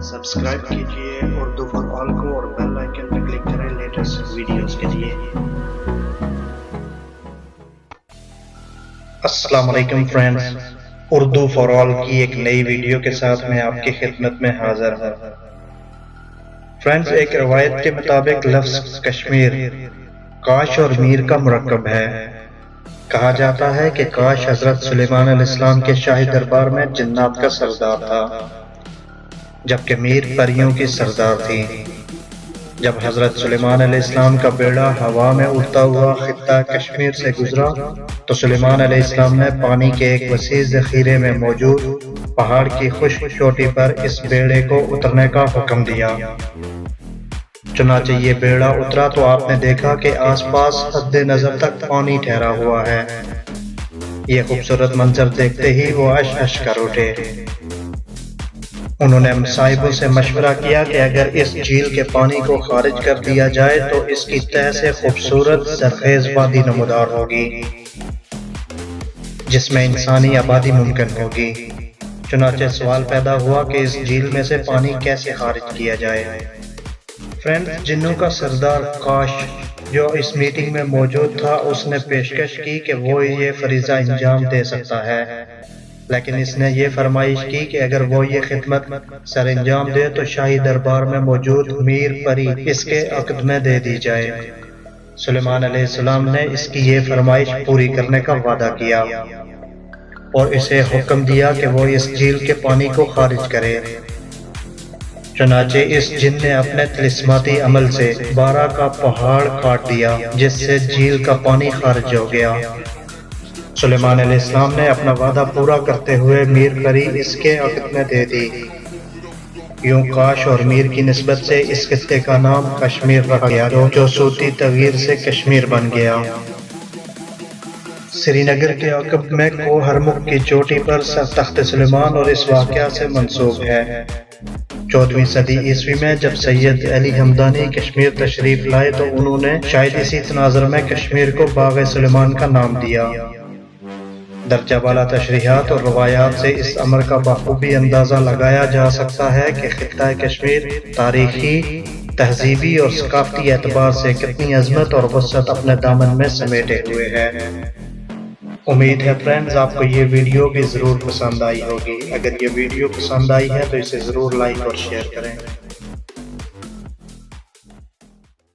Subscribe کیجئے Urdu for all کو اور بیل آئیکن پہ کلک کریں لیٹسٹ ویڈیوز کے لیے۔ السلام علیکم فرینڈز، اردو فار آل کی ایک نئی ویڈیو کے ساتھ میں آپ کی خدمت میں حاضر ہوں۔ فرینڈز، ایک روایت کے مطابق لفظ کشمیر کاش اور میر کا مرکب ہے۔ کہا جاتا ہے کہ کاش حضرت سلیمان علیہ السلام کے شاہی دربار میں جنات کا سردار تھا، جبکہ میر پریوں کی سردار تھی۔ جب حضرت سلیمان علیہ السلام کا بیڑا ہوا میں اڑتا ہوا خطہ کشمیر سے گزرا تو سلیمان علیہ السلام نے پانی کے ایک وسیع ذخیرے میں موجود پہاڑ کی خشک چوٹی پر اس بیڑے کو اترنے کا حکم دیا۔ چنانچہ یہ بیڑا اترا تو آپ نے دیکھا کہ آس پاس حد نظر تک پانی ٹھہرا ہوا ہے۔ یہ خوبصورت منظر دیکھتے ہی وہ اش اش کر اٹھے۔ انہوں نے صاحبوں سے مشورہ کیا کہ اگر اس جھیل کے پانی کو خارج کر دیا جائے تو اس کی تہہ سے خوبصورت زرخیز وادی نمودار ہوگی جس میں انسانی آبادی ممکن ہوگی۔ چنانچہ سوال پیدا ہوا کہ اس جھیل میں سے پانی کیسے خارج کیا جائے۔ فرینڈ، جنوں کا سردار کاش جو اس میٹنگ میں موجود تھا، اس نے پیشکش کی کہ وہ یہ فریضہ انجام دے سکتا ہے، لیکن اس نے یہ فرمائش کی کہ اگر وہ یہ خدمت سر انجام دے تو شاہی دربار میں موجود میر پری اس کے عقد میں دے دی جائے۔ سلیمان علیہ السلام نے اس کی یہ فرمائش پوری کرنے کا وعدہ کیا اور اسے حکم دیا کہ وہ اس جھیل کے پانی کو خارج کرے۔ چنانچہ اس جن نے اپنے طلسماتی عمل سے 12 کا پہاڑ کاٹ دیا جس سے جھیل کا پانی خارج ہو گیا۔ سلیمان علیہ السلام نے اپنا وعدہ پورا کرتے ہوئے میر پری اس کے عقد میں دے دی۔ یوں کاش اور میر کی نسبت سے اس خطے کا نام کشمیر رکھا گیا جو صوتی تغیر سے کشمیر بن گیا۔ سری نگر کے عقب میں کوہ ہرمکھ کی چوٹی پر تخت سلیمان اور اس واقعہ سے منسوب ہے۔ 14ویں صدی عیسوی میں جب سید علی ہمدانی کشمیر تشریف لائے تو انہوں نے شاید اسی تناظر میں کشمیر کو باغ سلیمان کا نام دیا۔ درجہ بالا تشریحات اور روایات سے اس امر کا بخوبی اندازہ لگایا جا سکتا ہے کہ خطہ کشمیر تاریخی، تہذیبی اور ثقافتی اعتبار سے کتنی عظمت اور وسعت اپنے دامن میں سمیٹے ہوئے ہے۔ امید ہے فرینڈز آپ کو یہ ویڈیو بھی ضرور پسند آئی ہوگی۔ اگر یہ ویڈیو پسند آئی ہے تو اسے ضرور لائک اور شیئر کریں۔